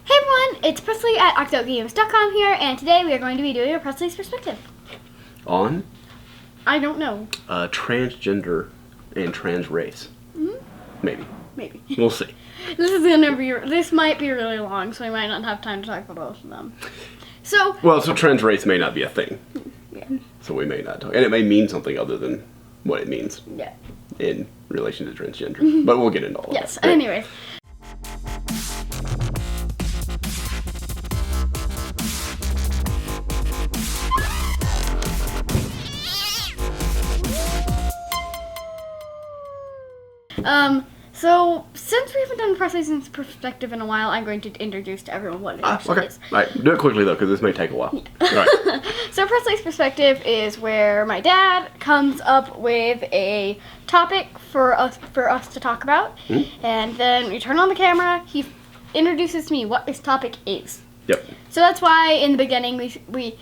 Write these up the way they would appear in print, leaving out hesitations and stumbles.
Hey everyone, it's Presley at ActOutGames.com here, and today we are going to be doing a Presley's perspective. On? I don't know. Transgender and TransRace. Mm-hmm. Maybe. Maybe. We'll see. This might be really long, so we might not have time to talk about both of them. So TransRace may not be a thing. Yeah. So we may not talk. And it may mean something other than what it means. Yeah. In relation to transgender. But we'll get into all of that. Yes, anyways. So, since we haven't done Presley's perspective in a while, I'm going to introduce to everyone what it actually is. All right, do it quickly though, because this may take a while. Yeah. All right. So, Presley's perspective is where my dad comes up with a topic for us to talk about, and then we turn on the camera. He introduces to me what this topic is. Yep. So that's why in the beginning he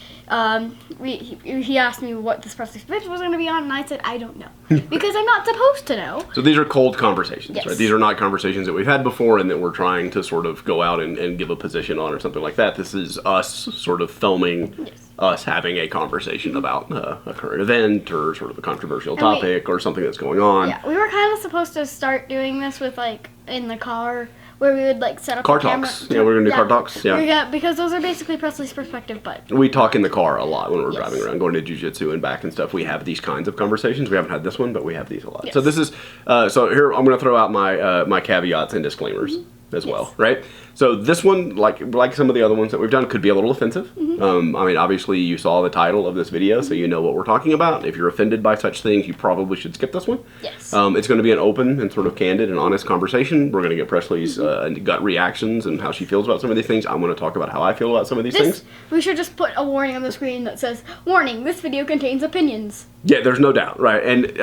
asked me what this Presley's perspective was going to be on, and I said I don't know because I'm not supposed to know. So these are cold conversations, Yes. right? These are not conversations that we've had before and that we're trying to sort of go out and give a position on or something like that. This is us sort of filming us having a conversation about a current event or sort of a controversial topic or something that's going on. Yeah, we were kind of supposed to start doing this with like in the car, where we would like set up car the camera. talks. Yeah, we're gonna do car talks. Yeah. Because those are basically Presley's perspective, but we talk in the car a lot when we're driving around, going to jiu-jitsu and back and stuff. We have these kinds of conversations. We haven't had this one, but we have these a lot. Yes. So this is so here I'm going to throw out my my caveats and disclaimers as well, right? So this one, like some of the other ones that we've done, could be a little offensive. I mean, obviously you saw the title of this video, so you know what we're talking about. If you're offended by such things, you probably should skip this one. Yes. It's going to be an open and sort of candid and honest conversation. We're going to get Presley's gut reactions and how she feels about some of these things. I'm going to talk about how I feel about some of these things. We should just put a warning on the screen that says, "Warning, this video contains opinions." Yeah, there's no doubt, right? And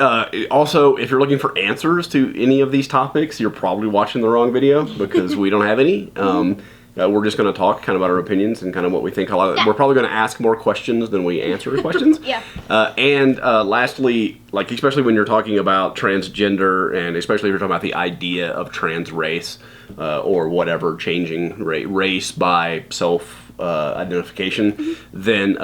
also, if you're looking for answers to any of these topics, you're probably watching the wrong video because we don't have any. We're just going to talk kind of about our opinions and kind of what we think. We're probably going to ask more questions than we answer questions. And lastly, like especially when you're talking about transgender and especially if you're talking about the idea of trans race or whatever, changing race by self-identification, then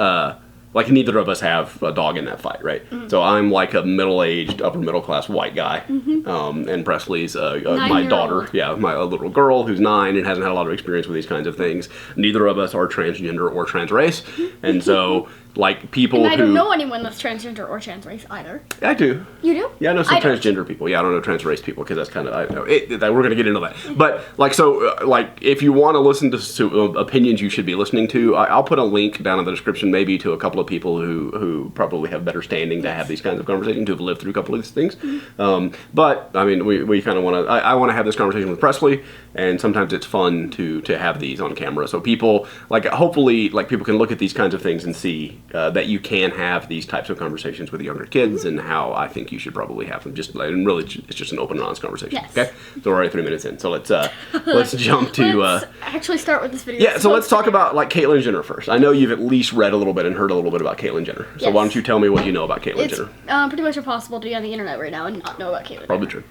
like neither of us have a dog in that fight, right? So I'm like a middle-aged, upper-middle-class white guy, and Presley's my daughter, my little girl who's 9 and hasn't had a lot of experience with these kinds of things. Neither of us are transgender or trans race, and so like people I don't know anyone that's transgender or trans race either. I do. You do? Yeah, I know some transgender people. Yeah, I don't know trans race people because that's kind of we're going to get into that. But like if you want to listen to opinions you should be listening to, I'll put a link down in the description maybe to a couple of people who probably have better standing to have these kinds of conversations, who have lived through a couple of these things. But I mean, we kind of want to. I want to have this conversation with Presley, and sometimes it's fun to have these on camera, so people hopefully people can look at these kinds of things and see that you can have these types of conversations with younger kids, and how I think you should probably have them. And really, it's just an open and honest conversation. Yes. Okay, so we're already 3 minutes in, so let's jump to. Let's actually start with this video. Yeah, so let's talk about Caitlyn Jenner first. I know you've at least read a little bit and heard a little bit about Caitlyn Jenner. So why don't you tell me what you know about Caitlyn Jenner? It's pretty much impossible to be on the internet right now and not know about Caitlyn. Probably true.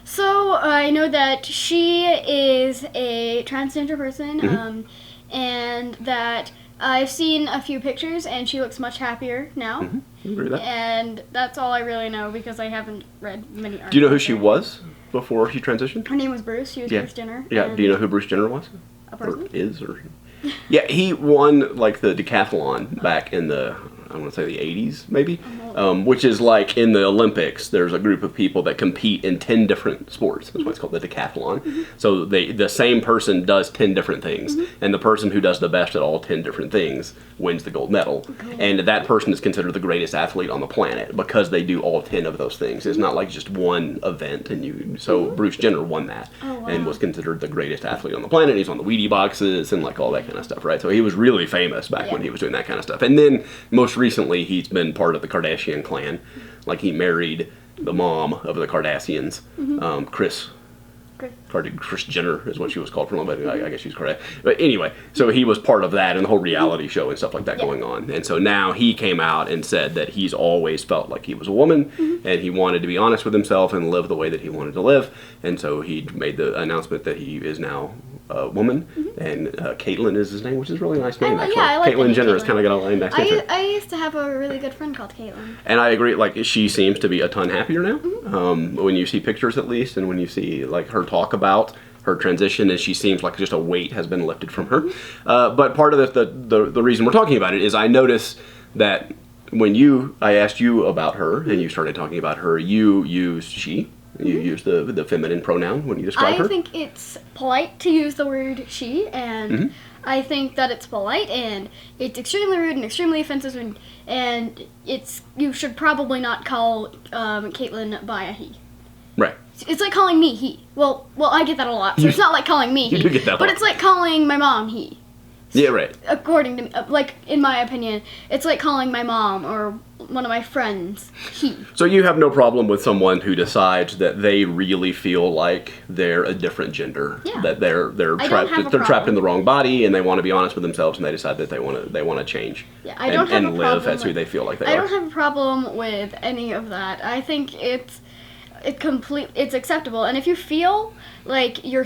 So I know that she is a transgender person, and that I've seen a few pictures, and she looks much happier now. I agree with that. And that's all I really know because I haven't read many articles. Do you know who she was before she transitioned? Her name was Bruce. She was Bruce Jenner. Yeah. Do you know who Bruce Jenner was? A person? Or is or? Yeah, he won the decathlon back in the I want to say the 80s maybe, which is like in the Olympics. There's a group of people that compete in 10 different sports. That's why it's called the decathlon. So the same person does 10 different things, and the person who does the best at all 10 different things wins the gold medal. And that person is considered the greatest athlete on the planet because they do all 10 of those things. It's not like just one event. And so Bruce Jenner won that and was considered the greatest athlete on the planet. He's on the Wheatie boxes and like all that kind of stuff, right? So he was really famous back when he was doing that kind of stuff. And then most recently he's been part of the Kardashian clan. Like he married the mom of the Kardashians, Kris Jenner is what she was called for a long time. I guess she's correct. But anyway, so he was part of that and the whole reality show and stuff like that going on. And so now he came out and said that he's always felt like he was a woman and he wanted to be honest with himself and live the way that he wanted to live. And so he made the announcement that he is now a woman, and Caitlyn is his name, which is a really nice name, actually. Yeah, I like Caitlyn Jenner has kind of got a nice name. I used to have a really good friend called Caitlyn. And I agree, like, she seems to be a ton happier now, when you see pictures at least, and when you see, like, her talk about her transition, and she seems like just a weight has been lifted from her. But part of the reason we're talking about it is I notice that when I asked you about her, and you started talking about her, you used she. You use the feminine pronoun when you describe her. I think it's polite to use the word she, and I think that it's polite, and it's extremely rude and extremely offensive, and you should probably not call Caitlyn by a he. Right. It's like calling me he. Well, I get that a lot, so it's not like calling me he. You do get that a lot. But it's like calling my mom he. Yeah, right. According to me, like, in my opinion, it's like calling my mom or one of my friends he. So you have no problem with someone who decides that they really feel like they're a different gender, that they're trapped in the wrong body, and they want to be honest with themselves, and they decide that they want to change. Yeah, I don't have a problem live as who they feel like they are. I don't have a problem with any of that. I think it's acceptable, and if you feel like you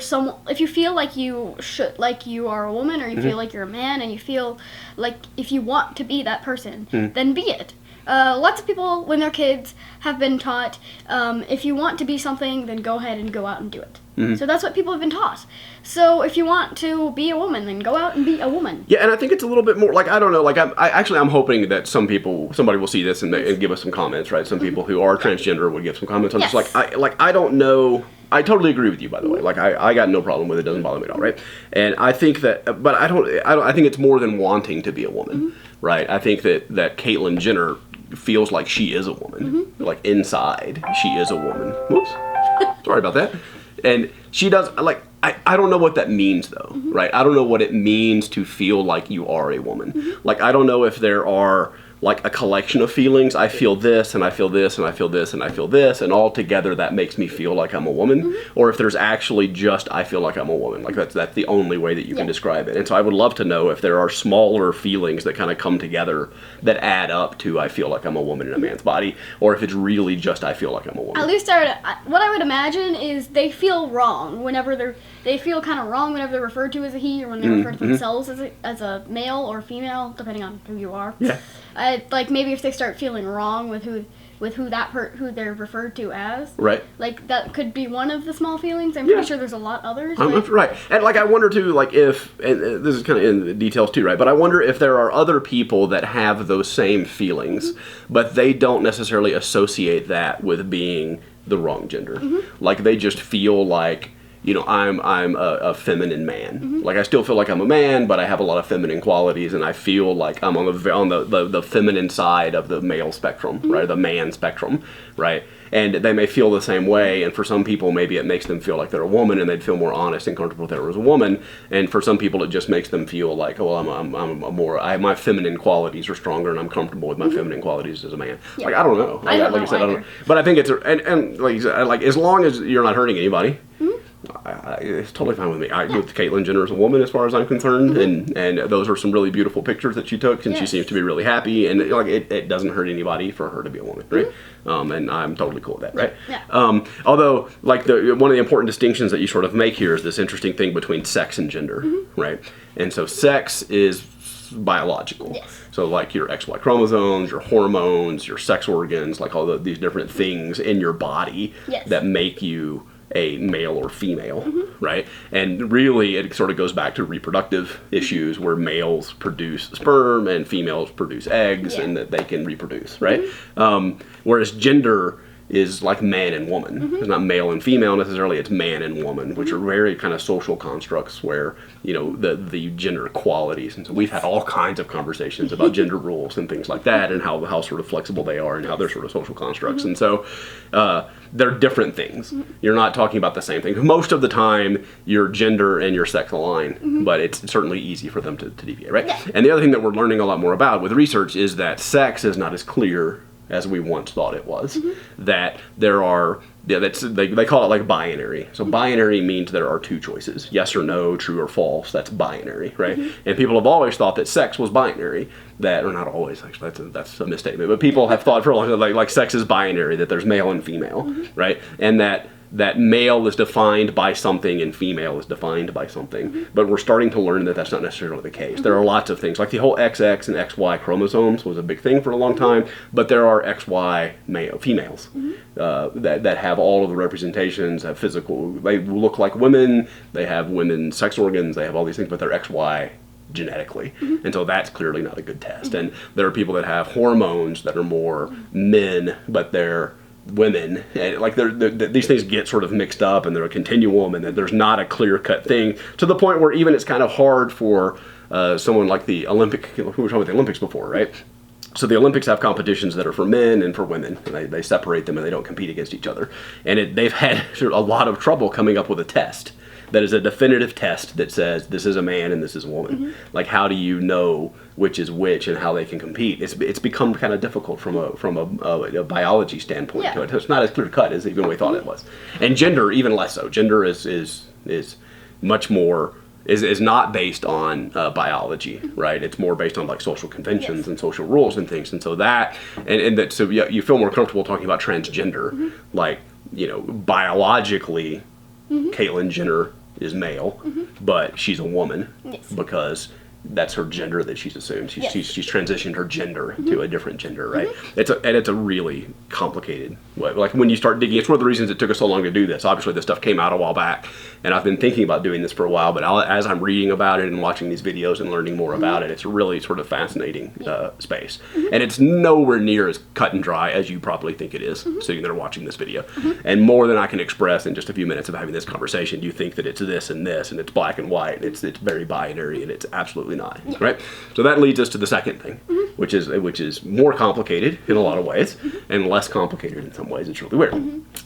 are a woman, or you feel like you're a man, and you feel like if you want to be that person, then be it. Lots of people, when they're kids, have been taught, if you want to be something, then go ahead and go out and do it. So that's what people have been taught. So if you want to be a woman, then go out and be a woman. Yeah, and I think it's a little bit more, like, I don't know, like, I'm hoping that somebody will see this and give us some comments, right? Some people who are transgender would give some comments on this. Like, I don't know. I totally agree with you, by the way. Like, I got no problem with it. It doesn't bother me at all, right? And I think that, but I think it's more than wanting to be a woman, right? I think that Caitlyn Jenner feels like she is a woman. Like, inside, she is a woman. Whoops. Sorry about that. And she does, like, I don't know what that means, though, right? I don't know what it means to feel like you are a woman. Like, I don't know if there are, like, a collection of feelings. I feel this, and I feel this, and I feel this, and I feel this, and all together that makes me feel like I'm a woman. Or if there's actually just, I feel like I'm a woman. Like, that's the only way that you can describe it. And so I would love to know if there are smaller feelings that kind of come together that add up to I feel like I'm a woman in a man's body, or if it's really just I feel like I'm a woman. At least what I would imagine is they feel wrong whenever they feel kind of wrong whenever they're referred to as a he, or when they refer to themselves as a male or female, depending on who you are. Yeah. Like, maybe if they start feeling wrong with who they're referred to as. Right. Like, that could be one of the small feelings. I'm pretty sure there's a lot others. Right. And, like, I wonder, too, like, if, and this is kind of in the details, too, right? But I wonder if there are other people that have those same feelings, but they don't necessarily associate that with being the wrong gender. Like, they just feel like, you know, I'm a feminine man. Like, I still feel like I'm a man, but I have a lot of feminine qualities, and I feel like I'm on the feminine side of the male spectrum, right? The man spectrum, right? And they may feel the same way, and for some people, maybe it makes them feel like they're a woman, and they'd feel more honest and comfortable if they were as a woman. And for some people, it just makes them feel like, oh, well, my feminine qualities are stronger, and I'm comfortable with my feminine qualities as a man. Yeah. Like, I don't know. I don't know. But I think it's and like you said, like, as long as you're not hurting anybody. It's totally fine with me. With Caitlyn Jenner as a woman, as far as I'm concerned, and those are some really beautiful pictures that she took, and she seems to be really happy, and like it doesn't hurt anybody for her to be a woman, right? And I'm totally cool with that, right? Yeah. Although, like, one of the important distinctions that you sort of make here is this interesting thing between sex and gender, right? And so sex is biological. Yes. So, like, your XY chromosomes, your hormones, your sex organs, like all these different things in your body that make you a male or female, right? And really, it sort of goes back to reproductive issues where males produce sperm and females produce eggs, and that they can reproduce, right? Whereas gender is like man and woman. It's not male and female necessarily, it's man and woman, which are very kind of social constructs where, you know, the gender qualities. And so we've had all kinds of conversations about gender rules and things like that, and how sort of flexible they are and how they're sort of social constructs. And so they're different things. You're not talking about the same thing. Most of the time, your gender and your sex align, but it's certainly easy for them to deviate, right? Yeah. And the other thing that we're learning a lot more about with research is that sex is not as clear as we once thought it was. That there are, they call it like binary. So binary means there are two choices, yes or no, true or false. That's binary, right? And people have always thought that sex was binary. That, or not always, actually, that's a misstatement, but people have thought for a long time, like sex is binary, that there's male and female, right? And that that male is defined by something and female is defined by something. But we're starting to learn that that's not necessarily the case. There are lots of things, like the whole XX and XY chromosomes was a big thing for a long time, but there are XY females that have all of the representations, have physical, they look like women, they have women's sex organs, they have all these things, but they're XY genetically. And so that's clearly not a good test. And there are people that have hormones that are more men, but they're women. And like these things get sort of mixed up, and they're a continuum, and there's not a clear-cut thing, to the point where even it's kind of hard for someone like the Olympic, we were talking about the Olympics before, right? So the Olympics have competitions that are for men and for women, and they separate them and they don't compete against each other. And they've had a lot of trouble coming up with a test that is a definitive test that says this is a man and this is a woman. Like, how do you know which is which and how they can compete? It's become kind of difficult from a biology standpoint to it. It's not as clear cut as even we thought it was. And gender, even less so. Gender is much more is not based on biology, right? It's more based on like social conventions and social rules and things. And so so you feel more comfortable talking about transgender, like, you know, biologically, Caitlyn Jenner is male, but she's a woman because that's her gender that she's assumed. She's transitioned her gender to a different gender, right? It's a really complicated way. Like, when you start digging, it's one of the reasons it took us so long to do this. Obviously, this stuff came out a while back, and I've been thinking about doing this for a while, but as I'm reading about it and watching these videos and learning more about it, it's a really sort of fascinating space. And it's nowhere near as cut and dry as you probably think it is, sitting there watching this video. And more than I can express in just a few minutes of having this conversation, you think that it's this, and it's black and white, it's very binary, and it's absolutely not, right? So that leads us to the second thing, which is more complicated in a lot of ways and less complicated in some ways. It's really weird.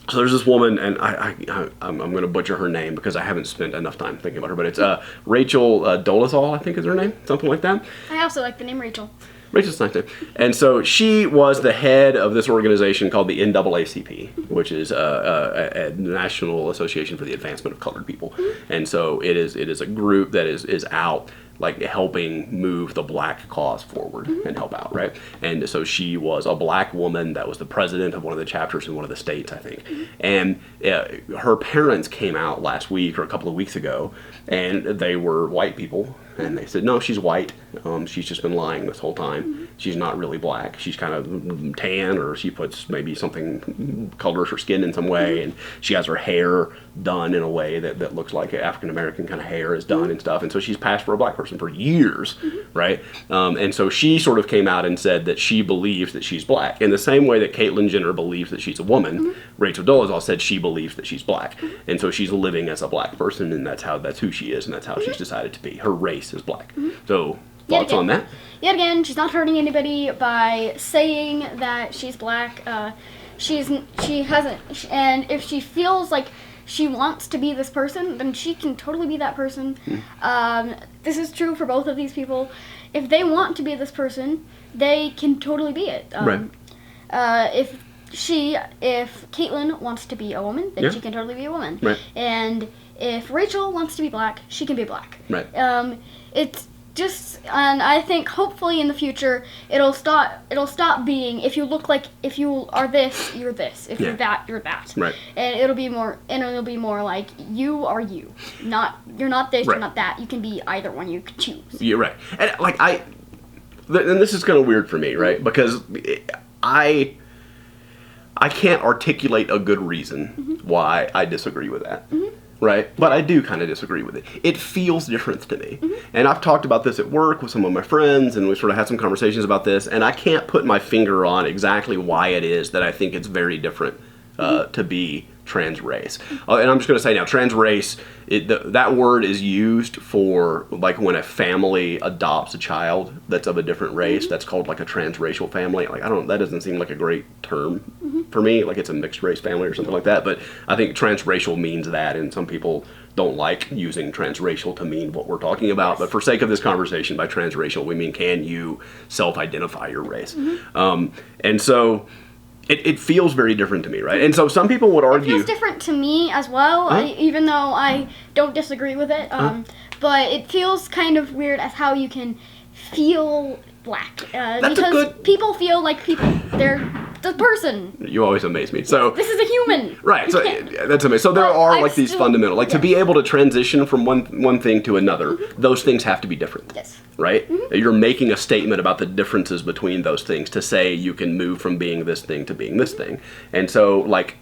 So there's this woman, and I'm going to butcher her name because I haven't spent enough time thinking about her, but it's Rachel Dolezal, I think is her name, something like that. I also like the name Rachel. Rachel's nice name. And so she was the head of this organization called the NAACP, which is a National Association for the Advancement of Colored People. And so it is a group that is out like helping move the black cause forward and help out, right? And so she was a black woman that was the president of one of the chapters in one of the states, I think. And her parents came out last week or a couple of weeks ago, and they were white people. And they said, no, she's white. She's just been lying this whole time. She's not really black. She's kind of tan, or she puts maybe something, colors her skin in some way, and she has her hair done in a way that looks like African-American kind of hair is done and stuff. And so she's passed for a black person for years, right? And so she sort of came out and said that she believes that she's black. In the same way that Caitlyn Jenner believes that she's a woman, Rachel Dolezal said she believes that she's black. And so she's living as a black person, and that's who she is, and that's how she's decided to be. Her race is black. So thoughts on that? Yet again, she's not hurting anybody by saying that she's black. She hasn't, and if she feels like she wants to be this person, then she can totally be that person. This is true for both of these people. If they want to be this person, they can totally be it. Right. If Caitlyn wants to be a woman, then she can totally be a woman. Right. And if Rachel wants to be black, she can be black. Right. It's just, and I think hopefully in the future it'll stop being, if you are this, you're this. If you're that, you're that. Right. And it'll be more like you are you. You're not this, you're not that. You can be either one. You can choose. You're right. And like and this is kind of weird for me, right? Because I can't articulate a good reason why I disagree with that. Right? But I do kind of disagree with it. It feels different to me. And I've talked about this at work with some of my friends, and we sort of had some conversations about this, and I can't put my finger on exactly why it is that I think it's very different to be trans race. And I'm just going to say now, trans race, that word is used for like when a family adopts a child that's of a different race. That's called like a transracial family. Like, that doesn't seem like a great term for me. Like, it's a mixed race family or something like that. But I think transracial means that, and some people don't like using transracial to mean what we're talking about. But for sake of this conversation, by transracial, we mean, can you self-identify your race? And so it feels very different to me, right? And so some people would argue... It feels different to me as well, even though I don't disagree with it. But it feels kind of weird as how you can feel black. Because people feel like they're the person. You always amaze me. So This is a human. right. So that's amazing. So there But are I'm like these still- fundamental, like to be able to transition from one thing to another. Those things have to be different. Yes. Right? You're making a statement about the differences between those things to say you can move from being this thing to being this thing. And so, like,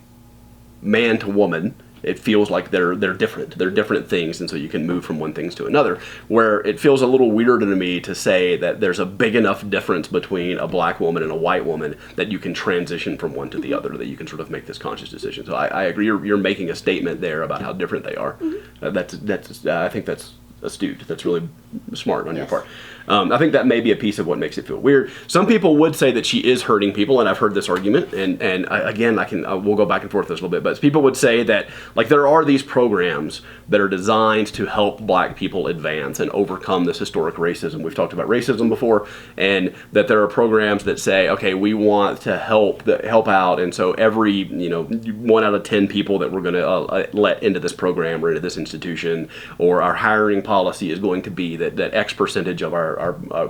man to woman, it feels like they're different. They're different things, and so you can move from one thing to another. Where it feels a little weird to me to say that there's a big enough difference between a black woman and a white woman that you can transition from one to the other, that you can sort of make this conscious decision. So I agree. You're making a statement there about how different they are. I think that's astute. That's really smart on your part. I think that may be a piece of what makes it feel weird. Some people would say that she is hurting people, and I've heard this argument, and again, we'll go back and forth this a little bit, but people would say that, like, there are these programs that are designed to help black people advance and overcome this historic racism. We've talked about racism before, and that there are programs that say, okay, we want to help out, and so every, 1 out of 10 people that we're going to let into this program or into this institution, or our hiring policy is going to be that X percentage of our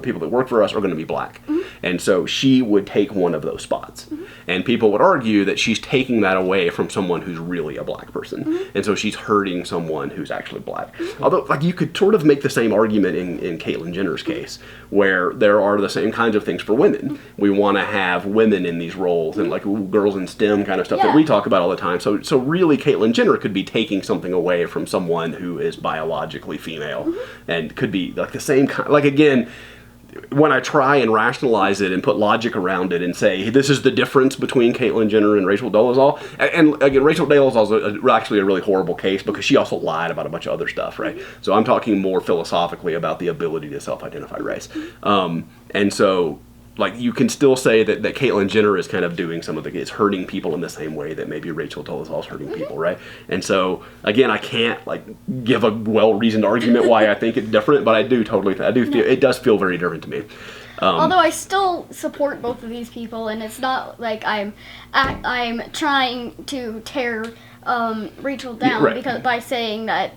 people that work for us are going to be black. And so she would take one of those spots. And people would argue that she's taking that away from someone who's really a black person. And so she's hurting someone who's actually black. Although, like, you could sort of make the same argument in Caitlyn Jenner's case, where there are the same kinds of things for women. We want to have women in these roles, and like girls in STEM kind of stuff that we talk about all the time. So really, Caitlyn Jenner could be taking something away from someone who is biologically female, and could be like the same kind. Like, again, when I try and rationalize it and put logic around it and say, this is the difference between Caitlyn Jenner and Rachel Dolezal, and again, Rachel Dolezal is actually a really horrible case because she also lied about a bunch of other stuff, right? So I'm talking more philosophically about the ability to self-identify race. And so, like, you can still say that Caitlyn Jenner is kind of doing some of is hurting people in the same way that maybe Rachel Dolezal is hurting people, right? And so, again, I can't, like, give a well-reasoned argument why I think it's different, but I do totally feel it does feel very different to me. Although I still support both of these people, and it's not like I'm trying to tear Rachel down because by saying that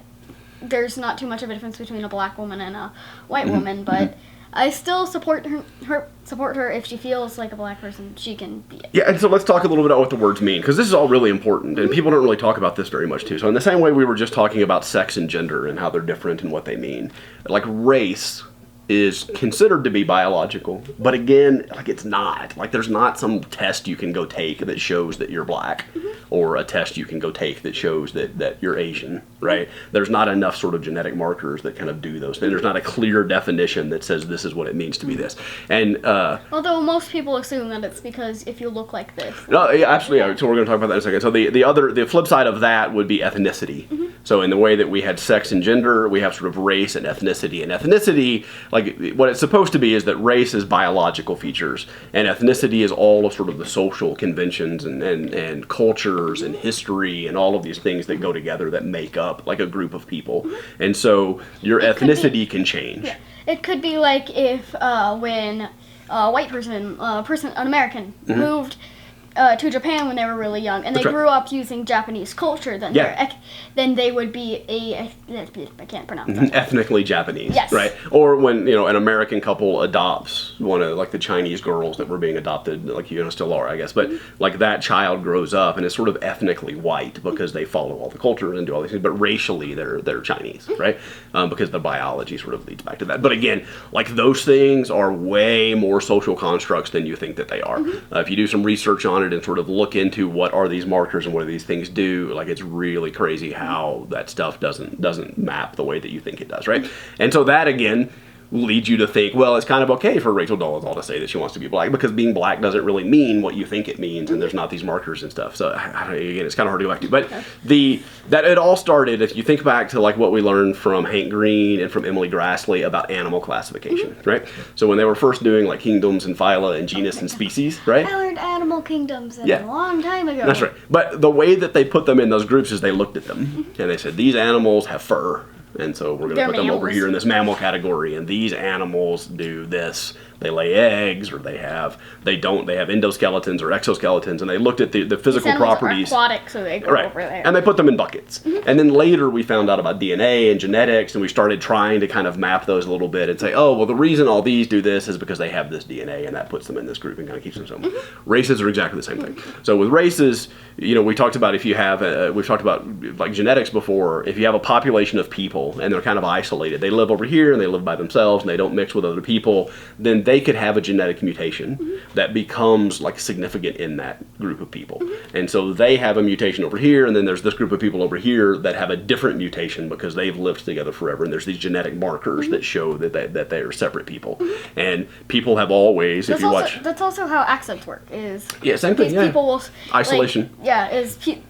there's not too much of a difference between a black woman and a white woman, but I still support her if she feels like a black person, she can be it. Yeah, and so let's talk a little bit about what the words mean, because this is all really important, and people don't really talk about this very much too. So in the same way we were just talking about sex and gender and how they're different and what they mean, like, race is considered to be biological, but again, like, it's not. Like, there's not some test you can go take that shows that you're black, or a test you can go take that shows that you're Asian, right? There's not enough sort of genetic markers that kind of do those things. There's not a clear definition that says this is what it means to be this. And although most people assume that it's because if you look like this. No, yeah, absolutely. Yeah. So we're going to talk about that in a second. So the flip side of that would be ethnicity. So in the way that we had sex and gender, we have sort of race and ethnicity. And ethnicity, like, what it's supposed to be is that race is biological features, and ethnicity is all of sort of the social conventions and cultures and history and all of these things that go together that make up, like, a group of people. And so your ethnicity can change. Yeah. It could be like if when a white person, an American, moved to Japan when they were really young, and they grew up using Japanese culture, then they would be I can't pronounce that. Ethnically Japanese, yes. Right? Or when, an American couple adopts one of, like, the Chinese girls that were being adopted, like, still are, I guess, but like, that child grows up and is sort of ethnically white because they follow all the cultures and do all these things, but racially they're Chinese, right? Because the biology sort of leads back to that. But again, like, those things are way more social constructs than you think that they are. If you do some research on it and sort of look into what are these markers and what do these things do, like, it's really crazy how that stuff doesn't map the way that you think it does, right? And so that, again, leads you to think, well, it's kind of okay for Rachel Dolezal to say that she wants to be black, because being black doesn't really mean what you think it means, and there's not these markers and stuff. So again, it's kind of hard to go back to. But that it all started, if you think back to, like, what we learned from Hank Green and from Emily Grassley about animal classification, right? So when they were first doing, like, kingdoms and phyla and genus and species, right? I learned animal kingdoms a long time ago. That's right. But the way that they put them in those groups is they looked at them and they said, these animals have fur, and so we're going to put them over here in this mammal category, and these animals do this. they lay eggs, or they have endoskeletons or exoskeletons, and they looked at the physical properties. Are aquatic, so they go over there. And they put them in buckets. And then later we found out about DNA and genetics, and we started trying to kind of map those a little bit and say, oh, well, the reason all these do this is because they have this DNA, and that puts them in this group and kind of keeps them so. Races are exactly the same thing. So with races, we talked about if you have, we've talked about like genetics before, if you have a population of people and they're kind of isolated, they live over here and they live by themselves and they don't mix with other people, then they could have a genetic mutation that becomes like significant in that group of people. And so they have a mutation over here, and then there's this group of people over here that have a different mutation because they've lived together forever, and there's these genetic markers that show that they are separate people. And people have always, if you watch... That's also how accents work, is... Yeah, same thing, these people will... Isolation.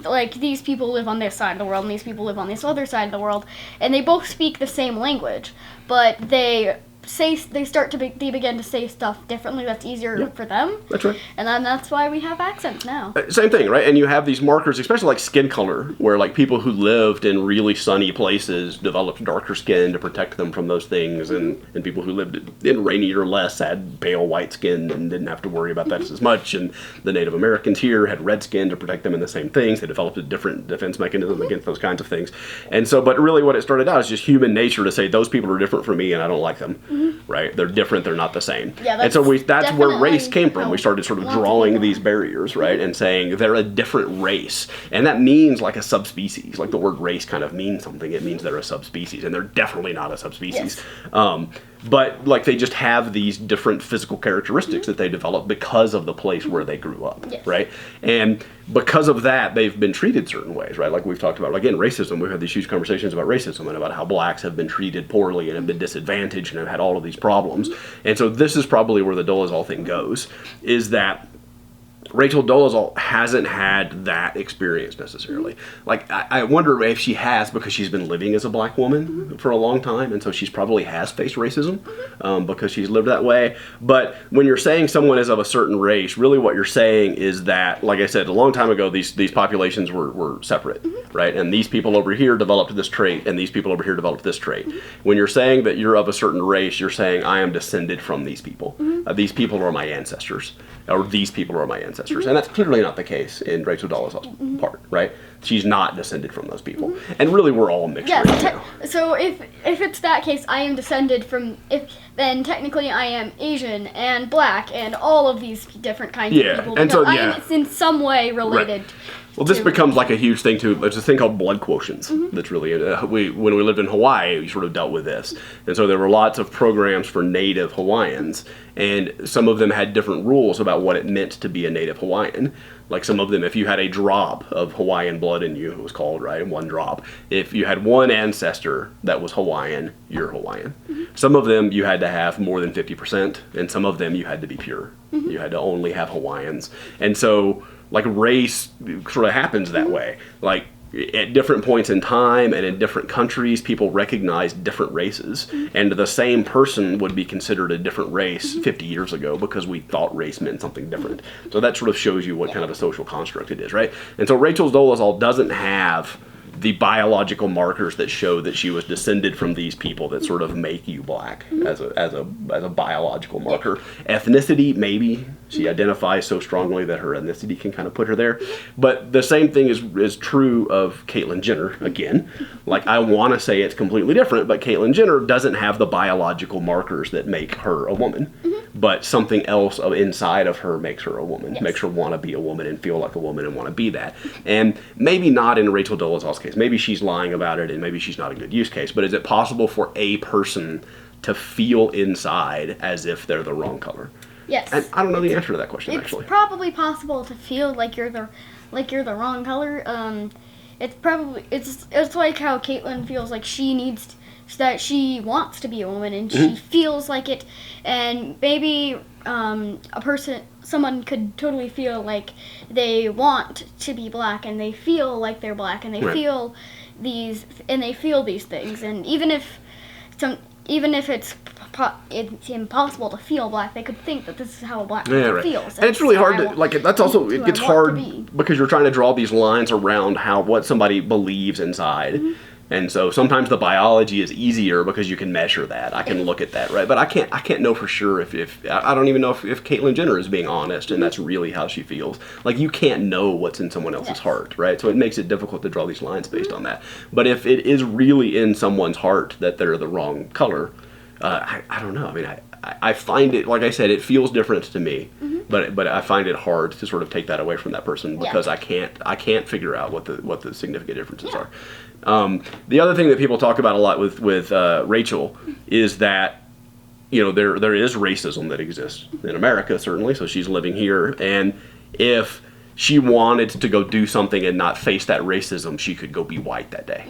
Like, these people live on this side of the world, and these people live on this other side of the world, and they both speak the same language, but they begin to say stuff differently that's easier for them. That's right. And then that's why we have accents now. Same thing, right? And you have these markers, especially like skin color, where like people who lived in really sunny places developed darker skin to protect them from those things, and people who lived in rainier less had pale white skin and didn't have to worry about that as much. And the Native Americans here had red skin to protect them in the same things. They developed a different defense mechanism against those kinds of things. And so, but really what it started out is just human nature to say those people are different from me and I don't like them. Right? They're different, they're not the same. Yeah, and so that's where race came from. We started sort of drawing these barriers, right? And saying they're a different race. And that means like a subspecies. Like the word race kind of means something. It means they're a subspecies, and they're definitely not a subspecies. Yes. But like they just have these different physical characteristics that they develop because of the place where they grew up, right? And because of that, they've been treated certain ways, right? Like we've talked about, again, racism. We've had these huge conversations about racism and about how blacks have been treated poorly and have been disadvantaged and have had all of these problems. And so this is probably where the Dolezal thing goes, is that Rachel Dolezal hasn't had that experience necessarily. Like, I wonder if she has because she's been living as a black woman for a long time, and so she's probably has faced racism because she's lived that way. But when you're saying someone is of a certain race, really what you're saying is that, like I said, a long time ago, these populations were separate, right? And these people over here developed this trait, and these people over here developed this trait. When you're saying that you're of a certain race, you're saying, I am descended from these people. These people are my ancestors, or these people are my ancestors. And that's clearly not the case in Rachel Dolezal's part, right? She's not descended from those people. And really, we're all mixed right now. So if it's that case, I am descended from, then technically I am Asian and black and all of these different kinds of people. And so, I am in some way related. Right. Well, this becomes like a huge thing too. There's this thing called blood quotients. That's really when we lived in Hawaii, we sort of dealt with this, and so there were lots of programs for Native Hawaiians, and some of them had different rules about what it meant to be a Native Hawaiian. Like some of them, if you had a drop of Hawaiian blood in you, it was called, right, one drop. If you had one ancestor that was Hawaiian, you're Hawaiian. Some of them you had to have more than 50%, and some of them you had to be pure. You had to only have Hawaiians, and so. Like race sort of happens that way. Like at different points in time and in different countries, people recognize different races. And the same person would be considered a different race 50 years ago because we thought race meant something different. So that sort of shows you what kind of a social construct it is, right? And so Rachel Dolezal doesn't have the biological markers that show that she was descended from these people that sort of make you black as a biological marker. Ethnicity, maybe. She identifies so strongly that her ethnicity can kind of put her there. But the same thing is true of Caitlyn Jenner, again. Like, I want to say it's completely different, but Caitlyn Jenner doesn't have the biological markers that make her a woman. But something else inside of her makes her a woman, makes her want to be a woman and feel like a woman and want to be that. And maybe not in Rachel Dolezal's case. Maybe she's lying about it and maybe she's not a good use case. But is it possible for a person to feel inside as if they're the wrong color? Yes. And I don't know the answer to that question, actually. It's probably possible to feel like you're the wrong color. It's like how Caitlyn feels like that she wants to be a woman and she feels like it, and maybe someone could totally feel like they want to be black and they feel like they're black and they feel these things, and even if it's impossible to feel black, they could think that this is how a black person feels. And it's really hard to, like, that's also, it gets hard because you're trying to draw these lines around what somebody believes inside. And so sometimes the biology is easier because you can measure that. I can look at that, right? But I can't know for sure if I don't even know if Caitlyn Jenner is being honest and that's really how she feels. Like, you can't know what's in someone else's heart, right? So it makes it difficult to draw these lines based on that. But if it is really in someone's heart that they're the wrong color, I don't know. I mean, I find it, like I said, it feels different to me, but I find it hard to sort of take that away from that person because I can't figure out what the significant differences are. The other thing that people talk about a lot with Rachel is that, you know, there is racism that exists in America, certainly. So she's living here, and if she wanted to go do something and not face that racism, she could go be white that day,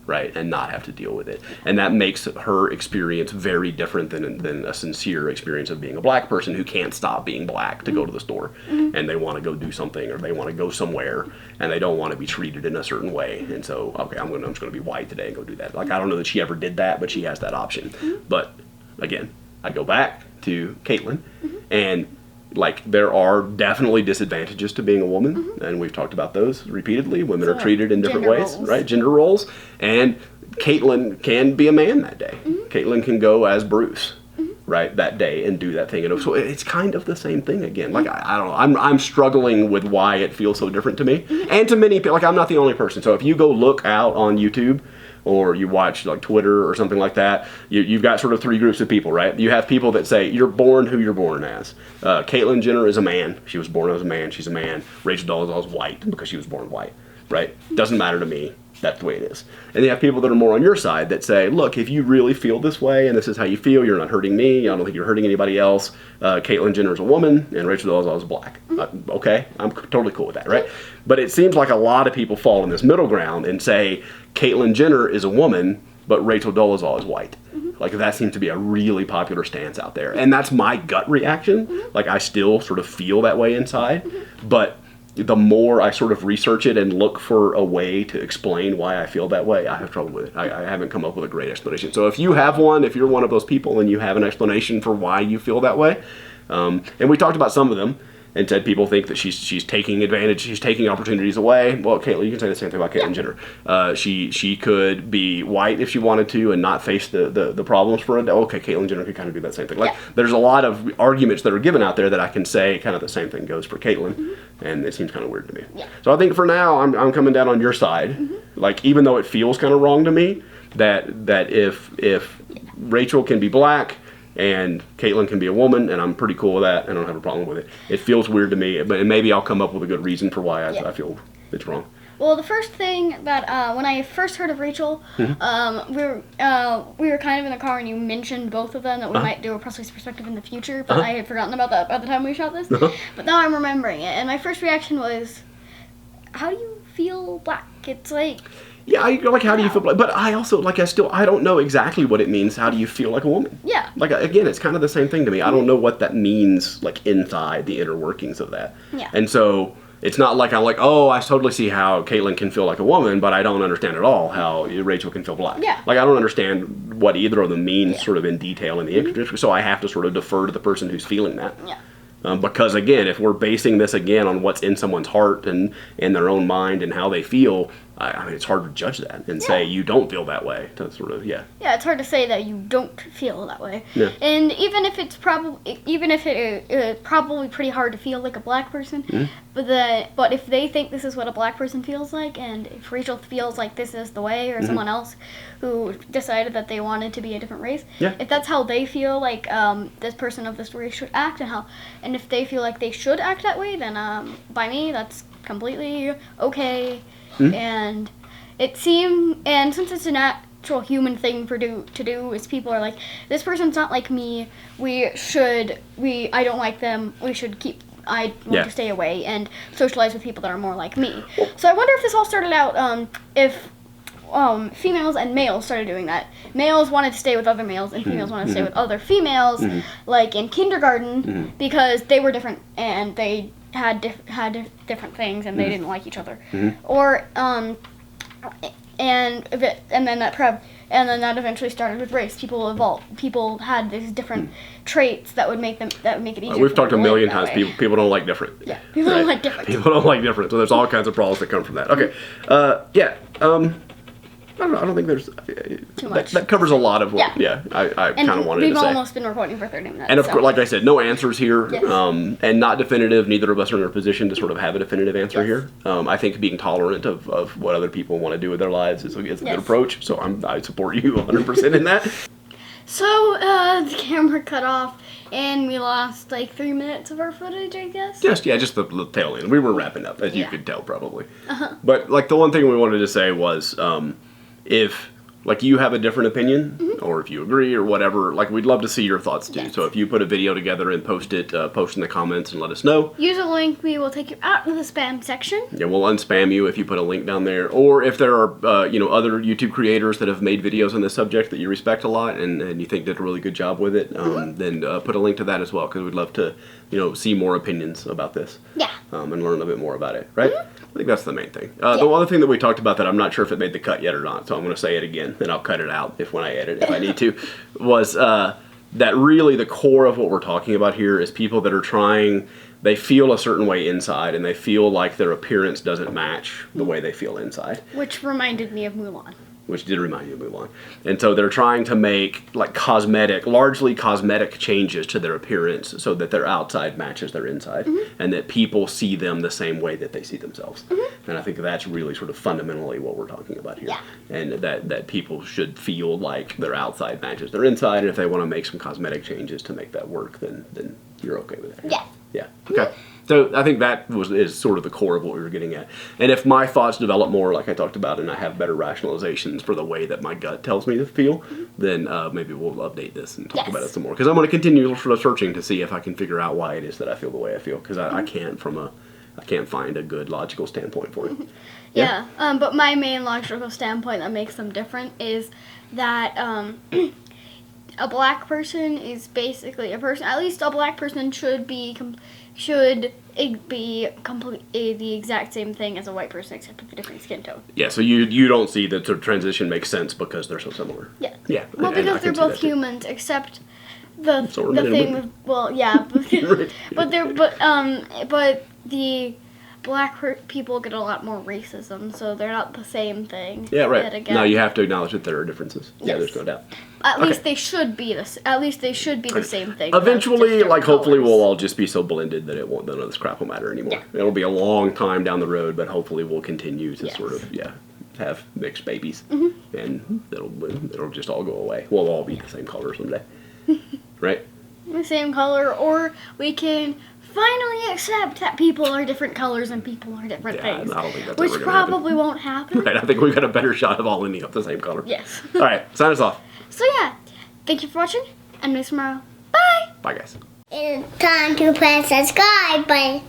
right, and not have to deal with it. And that makes her experience very different than a sincere experience of being a black person who can't stop being black to go to the store, and they want to go do something, or they want to go somewhere, and they don't want to be treated in a certain way. And so, okay, I'm just going to be white today and go do that. Like, I don't know that she ever did that, but she has that option. But again, I go back to Caitlyn, and like, there are definitely disadvantages to being a woman, and we've talked about those repeatedly. Women are treated in different ways, right? Gender roles. And Caitlyn can be a man that day. Caitlyn can go as Bruce, right, that day and do that thing. And so it's kind of the same thing again. Like, I don't know. I'm struggling with why it feels so different to me. And to many people. Like, I'm not the only person. So if you go look out on YouTube, or you watch like Twitter or something like that, you've got sort of three groups of people, right? You have people that say you're born who you're born as. Caitlyn Jenner is a man. She was born as a man. She's a man. Rachel Dolezal is white because she was born white, right? Doesn't matter to me. That's the way it is. And you have people that are more on your side that say, look, if you really feel this way and this is how you feel, you're not hurting me. I don't think you're hurting anybody else. Caitlyn Jenner is a woman and Rachel Dolezal is black. Okay, I'm totally cool with that, right? But it seems like a lot of people fall in this middle ground and say Caitlyn Jenner is a woman, but Rachel Dolezal is white. Like, that seems to be a really popular stance out there. And that's my gut reaction. Like, I still sort of feel that way inside. But the more I sort of research it and look for a way to explain why I feel that way, I have trouble with it. I haven't come up with a great explanation. So if you have one, if you're one of those people and you have an explanation for why you feel that way, and we talked about some of them, and said people think that she's taking advantage, she's taking opportunities away. Well, Caitlyn, you can say the same thing about Caitlyn Jenner. She could be white if she wanted to and not face the problems for it. Okay, Caitlyn Jenner could kind of do that same thing. Like, there's a lot of arguments that are given out there that I can say kind of the same thing goes for Caitlyn, and it seems kind of weird to me. So I think for now, I'm coming down on your side. Like, even though it feels kind of wrong to me, that if Rachel can be black, and Caitlyn can be a woman, and I'm pretty cool with that. I don't have a problem with it. It feels weird to me, but maybe I'll come up with a good reason for why I feel it's wrong. Well, the first thing that when I first heard of Rachel, we were kind of in the car, and you mentioned both of them that we might do a Presley's perspective in the future, but I had forgotten about that by the time we shot this. But now I'm remembering it, and my first reaction was, "How do you feel black?" It's like. Yeah, like, how do you feel? But I also, like, I don't know exactly what it means. How do you feel like a woman? Yeah. Like, again, it's kind of the same thing to me. I don't know what that means, like, inside the inner workings of that. Yeah. And so it's not like I'm like, oh, I totally see how Caitlyn can feel like a woman, but I don't understand at all how Rachel can feel black. Yeah. Like, I don't understand what either of them means sort of in detail in the introduction, so I have to sort of defer to the person who's feeling that. Yeah. Because, again, if we're basing this, again, on what's in someone's heart and in their own mind and how they feel, I mean, it's hard to judge that and say you don't feel that way. To sort of, Yeah, it's hard to say that you don't feel that way. Yeah. And even if it is probably pretty hard to feel like a black person, but if they think this is what a black person feels like, and if Rachel feels like this is the way, or someone else who decided that they wanted to be a different race, if that's how they feel like this person of this race should act, and if they feel like they should act that way, then by me, that's completely okay. And since it's a natural human thing to do, is people are like, this person's not like me, I don't like them, I want to stay away and socialize with people that are more like me. So I wonder if this all started out, if females and males started doing that. Males wanted to stay with other males, and females wanted to stay with other females, like in kindergarten, because they were different, and they had different things, and they didn't like each other, or and then that eventually started with race. People evolved. People had these different traits that would make it easier. We've talked a million times. People don't like different. Yeah, people don't like different. People don't like different. So there's all kinds of problems that come from that. Okay, I don't think there's too much. That covers a lot of what. Yeah, I kind of wanted to say. We've almost been recording for 30 minutes. And of course, like I said, no answers here, Yes. And not definitive. Neither of us are in a position to sort of have a definitive answer Yes. here. I think being tolerant of what other people want to do with their lives is a good approach. So I support you 100% in that. So the camera cut off, and we lost like 3 minutes of our footage, I guess. Just the tail end. We were wrapping up, as you could tell probably. But like the one thing we wanted to say was, if like you have a different opinion, or if you agree or whatever, like we'd love to see your thoughts too. Yes. So if you put a video together and post in the comments and let us know. Use a link. We will take you out of the spam section. Yeah, we'll unspam you if you put a link down there. Or if there are, other YouTube creators that have made videos on this subject that you respect a lot and you think did a really good job with it, then put a link to that as well, because we'd love to, see more opinions about this. Yeah. And learn a bit more about it, right? I think that's the main thing. The other thing that we talked about that I'm not sure if it made the cut yet or not, so I'm going to say it again, and I'll cut it out when I edit if I need to, was that really the core of what we're talking about here is people that are trying, they feel a certain way inside, and they feel like their appearance doesn't match the way they feel inside. Which reminded me of Mulan. Which did remind you of Mulan. And so they're trying to make like largely cosmetic changes to their appearance so that their outside matches their inside, and that people see them the same way that they see themselves. And I think that's really sort of fundamentally what we're talking about here. Yeah. And that people should feel like their outside matches their inside, and if they want to make some cosmetic changes to make that work, then you're okay with it. Yeah. Yeah. Okay. So I think that is sort of the core of what we were getting at. And if my thoughts develop more, like I talked about, and I have better rationalizations for the way that my gut tells me to feel, then maybe we'll update this and talk about it some more. Because I'm going to continue sort of searching to see if I can figure out why it is that I feel the way I feel. Because I can't find a good logical standpoint for it. Yeah. But my main logical standpoint that makes them different is that a black person is basically a person. At least a black person should be completely the exact same thing as a white person, except with a different skin tone. Yeah. So you don't see that the transition makes sense because they're so similar. Yeah. Yeah. Well, because they're both humans, except the thing with but the black people get a lot more racism, so they're not the same thing. Yeah, right. No, you have to acknowledge that there are differences. Yes. Yeah, there's no doubt. At least they should be the same thing. Eventually, just hopefully colors. we'll all just be so blended that none of this crap will matter anymore. Yeah. It'll be a long time down the road, but hopefully we'll continue to sort of have mixed babies, and it'll just all go away. We'll all be the same color someday, right? The same color, or we can finally accept that people are different colors and people are different things. I don't think that's which ever gonna probably happen. won't happen. Right, I think we've got a better shot of all ending up the same color. Yes. All right, sign us off. So yeah, thank you for watching, and next tomorrow. Bye! Bye, guys. It's time to press the subscribe button.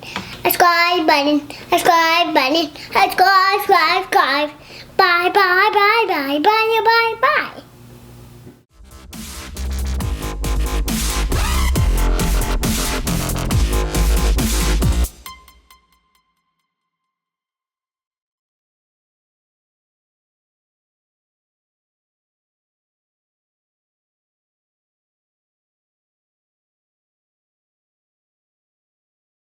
Subscribe button. Subscribe button. Subscribe. Bye, bye, bye, bye, bye, bye, bye, bye.